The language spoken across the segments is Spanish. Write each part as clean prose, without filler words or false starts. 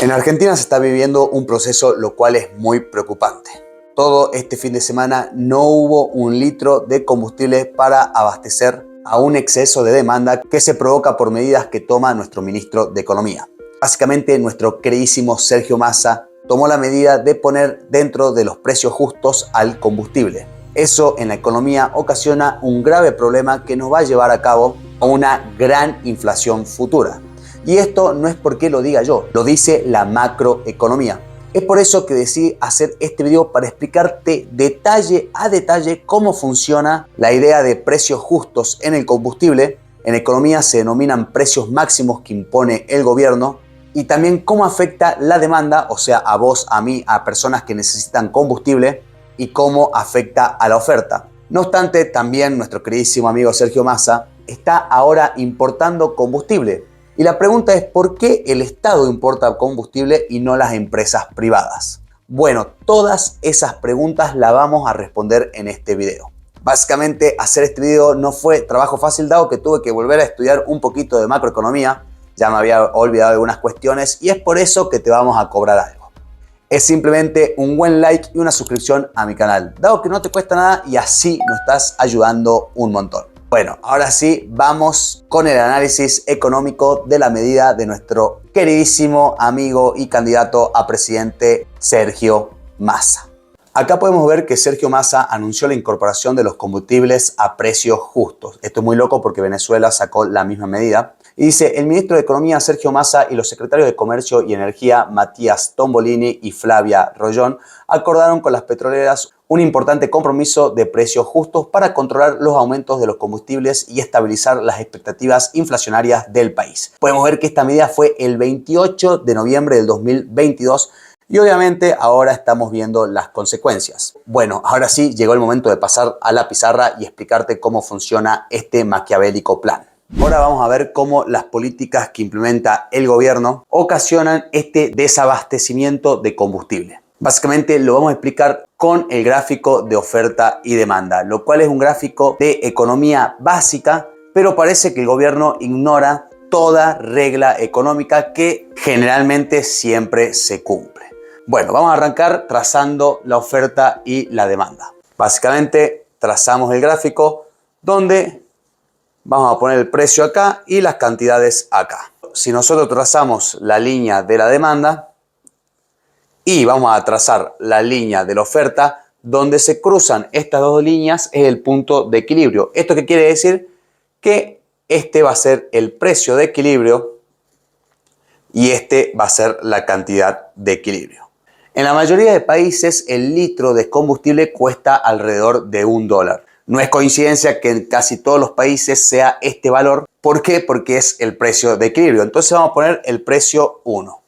En Argentina se está viviendo un proceso lo cual es muy preocupante. Todo este fin de semana no hubo un litro de combustible para abastecer a un exceso de demanda que se provoca por medidas que toma nuestro ministro de Economía. Básicamente, nuestro queridísimo Sergio Massa tomó la medida de poner dentro de los precios justos al combustible. Eso en la economía ocasiona un grave problema que nos va a llevar a cabo a una gran inflación futura. Y esto no es porque lo diga yo, lo dice la macroeconomía. Es por eso que decidí hacer este video para explicarte detalle a detalle cómo funciona la idea de precios justos en el combustible. En economía se denominan precios máximos que impone el gobierno, y también cómo afecta la demanda, o sea, a vos, a mí, a personas que necesitan combustible, y cómo afecta a la oferta. No obstante, también nuestro queridísimo amigo Sergio Massa está ahora importando combustible. Y la pregunta es, ¿por qué el Estado importa combustible y no las empresas privadas? Bueno, todas esas preguntas las vamos a responder en este video. Básicamente, hacer este video no fue trabajo fácil, dado que tuve que volver a estudiar un poquito de macroeconomía. Ya me había olvidado de algunas cuestiones y es por eso que te vamos a cobrar algo. Es simplemente un buen like y una suscripción a mi canal, dado que no te cuesta nada y así nos estás ayudando un montón. Bueno, ahora sí, vamos con el análisis económico de la medida de nuestro queridísimo amigo y candidato a presidente Sergio Massa. Acá podemos ver que Sergio Massa anunció la incorporación de los combustibles a precios justos. Esto es muy loco porque Venezuela sacó la misma medida. Y dice, el ministro de Economía Sergio Massa y los secretarios de Comercio y Energía Matías Tombolini y Flavia Rollón acordaron con las petroleras un importante compromiso de precios justos para controlar los aumentos de los combustibles y estabilizar las expectativas inflacionarias del país. Podemos ver que esta medida fue el 28 de noviembre del 2022 y obviamente ahora estamos viendo las consecuencias. Bueno, ahora sí llegó el momento de pasar a la pizarra y explicarte cómo funciona este maquiavélico plan. Ahora vamos a ver cómo las políticas que implementa el gobierno ocasionan este desabastecimiento de combustible. Básicamente lo vamos a explicar con el gráfico de oferta y demanda, lo cual es un gráfico de economía básica, pero parece que el gobierno ignora toda regla económica que generalmente siempre se cumple. Bueno, vamos a arrancar trazando la oferta y la demanda. Básicamente trazamos el gráfico donde vamos a poner el precio acá y las cantidades acá. Si nosotros trazamos la línea de la demanda y vamos a trazar la línea de la oferta, donde se cruzan estas dos líneas es el punto de equilibrio. ¿Esto qué quiere decir? Que este va a ser el precio de equilibrio y este va a ser la cantidad de equilibrio. En la mayoría de países el litro de combustible cuesta alrededor de $1. No es coincidencia que en casi todos los países sea este valor. ¿Por qué? Porque es el precio de equilibrio. Entonces vamos a poner el precio 1.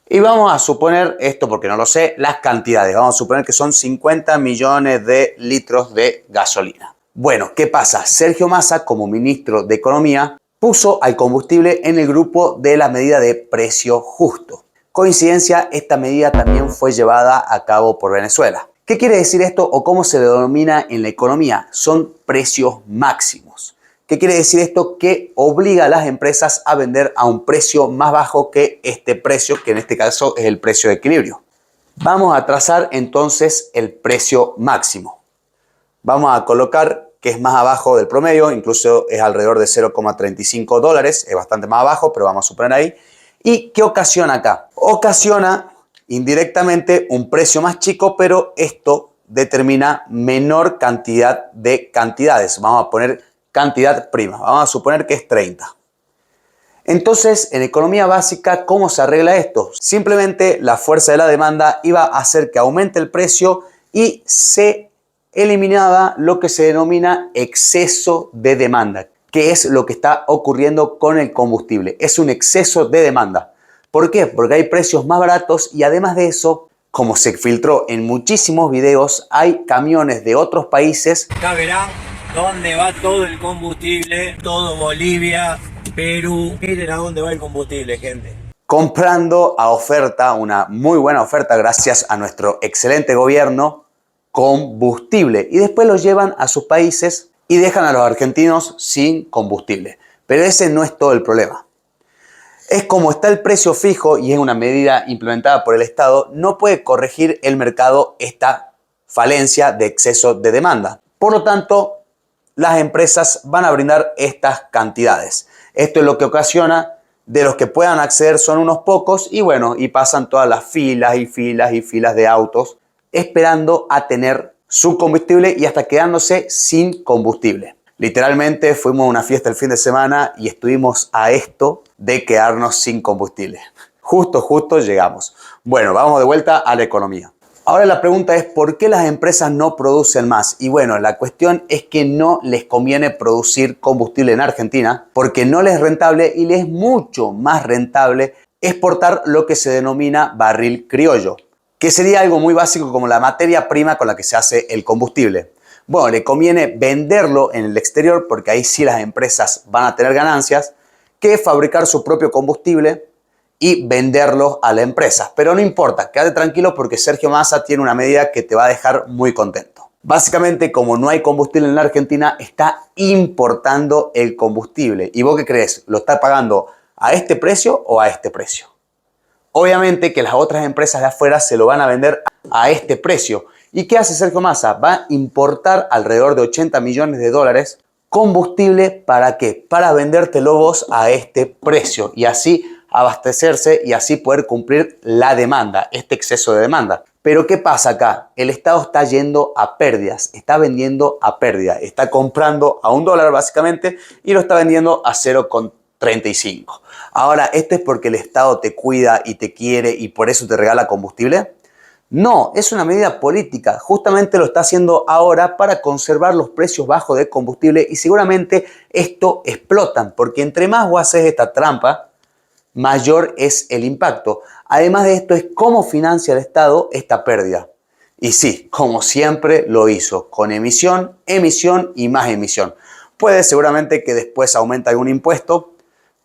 Y vamos a suponer, esto porque no lo sé, las cantidades. Vamos a suponer que son 50 millones de litros de gasolina. Bueno, ¿qué pasa? Sergio Massa, como ministro de Economía, puso al combustible en el grupo de la medida de precio justo. Coincidencia, esta medida también fue llevada a cabo por Venezuela. ¿Qué quiere decir esto o cómo se denomina en la economía? Son precios máximos. ¿Qué quiere decir esto? Que obliga a las empresas a vender a un precio más bajo que este precio, que en este caso es el precio de equilibrio. Vamos a trazar entonces el precio máximo. Vamos a colocar que es más abajo del promedio, incluso es alrededor de $0,35, es bastante más abajo, pero vamos a suponer ahí. ¿Y qué ocasiona acá? Ocasiona indirectamente un precio más chico, pero esto determina menor cantidad de cantidades. Vamos a poner cantidad prima. Vamos a suponer que es 30. Entonces, en economía básica, ¿cómo se arregla esto? Simplemente la fuerza de la demanda iba a hacer que aumente el precio y se eliminaba lo que se denomina exceso de demanda, que es lo que está ocurriendo con el combustible. Es un exceso de demanda. ¿Por qué? Porque hay precios más baratos y además de eso, como se filtró en muchísimos videos, hay camiones de otros países. Acá verán dónde va todo el combustible, todo Bolivia, Perú. Miren a dónde va el combustible, gente. Comprando a oferta, una muy buena oferta gracias a nuestro excelente gobierno, combustible. Y después lo llevan a sus países y dejan a los argentinos sin combustible. Pero ese no es todo el problema. Es como está el precio fijo y es una medida implementada por el Estado, no puede corregir el mercado esta falencia de exceso de demanda. Por lo tanto, las empresas van a brindar estas cantidades. Esto es lo que ocasiona de los que puedan acceder son unos pocos y bueno, y pasan todas las filas y filas y filas de autos esperando a tener su combustible y hasta quedándose sin combustible. Literalmente fuimos a una fiesta el fin de semana y estuvimos a esto de quedarnos sin combustible. Justo llegamos. Bueno, vamos de vuelta a la economía. Ahora la pregunta es ¿por qué las empresas no producen más? Y bueno, la cuestión es que no les conviene producir combustible en Argentina porque no les es rentable y les es mucho más rentable exportar lo que se denomina barril criollo, que sería algo muy básico como la materia prima con la que se hace el combustible. Bueno, le conviene venderlo en el exterior porque ahí sí las empresas van a tener ganancias que fabricar su propio combustible y venderlos a la empresa. Pero no importa, quédate tranquilo porque Sergio Massa tiene una medida que te va a dejar muy contento. Básicamente, como no hay combustible en la Argentina, está importando el combustible. ¿Y vos qué crees? ¿Lo está pagando a este precio o a este precio? Obviamente que las otras empresas de afuera se lo van a vender a este precio. ¿Y qué hace Sergio Massa? Va a importar alrededor de 80 millones de dólares combustible. ¿Para qué? Para vendértelo vos a este precio y así abastecerse y así poder cumplir la demanda, este exceso de demanda. Pero ¿qué pasa acá? El Estado está yendo a pérdidas, está vendiendo a pérdida, está comprando a $1 básicamente y lo está vendiendo a 0,35. Ahora, ¿esto es porque el Estado te cuida y te quiere y por eso te regala combustible? No, es una medida política. Justamente lo está haciendo ahora para conservar los precios bajos de combustible y seguramente esto explotan porque entre más vos haces esta trampa, mayor es el impacto. Además de esto es cómo financia el Estado esta pérdida. Y sí, como siempre lo hizo, con emisión, emisión y más emisión. Puede seguramente que después aumente algún impuesto,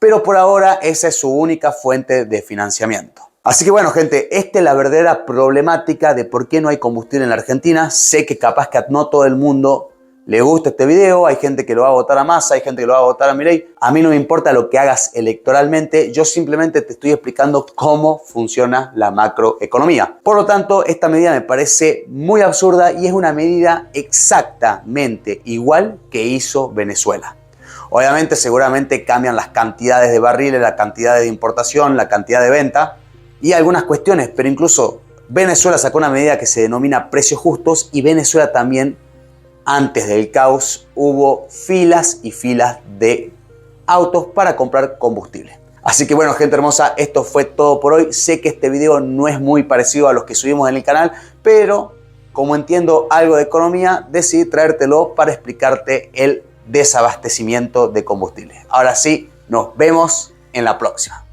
pero por ahora esa es su única fuente de financiamiento. Así que bueno, gente, esta es la verdadera problemática de por qué no hay combustible en la Argentina. Sé que capaz que no todo el mundo le gusta este video, hay gente que lo va a votar a Massa, hay gente que lo va a votar a Milei. A mí no me importa lo que hagas electoralmente, yo simplemente te estoy explicando cómo funciona la macroeconomía. Por lo tanto, esta medida me parece muy absurda y es una medida exactamente igual que hizo Venezuela. Obviamente, seguramente cambian las cantidades de barriles, la cantidad de importación, la cantidad de venta y algunas cuestiones, pero incluso Venezuela sacó una medida que se denomina precios justos y Venezuela también, antes del caos, hubo filas y filas de autos para comprar combustible. Así que bueno, gente hermosa, esto fue todo por hoy. Sé que este video no es muy parecido a los que subimos en el canal, pero como entiendo algo de economía, decidí traértelo para explicarte el desabastecimiento de combustible. Ahora sí, nos vemos en la próxima.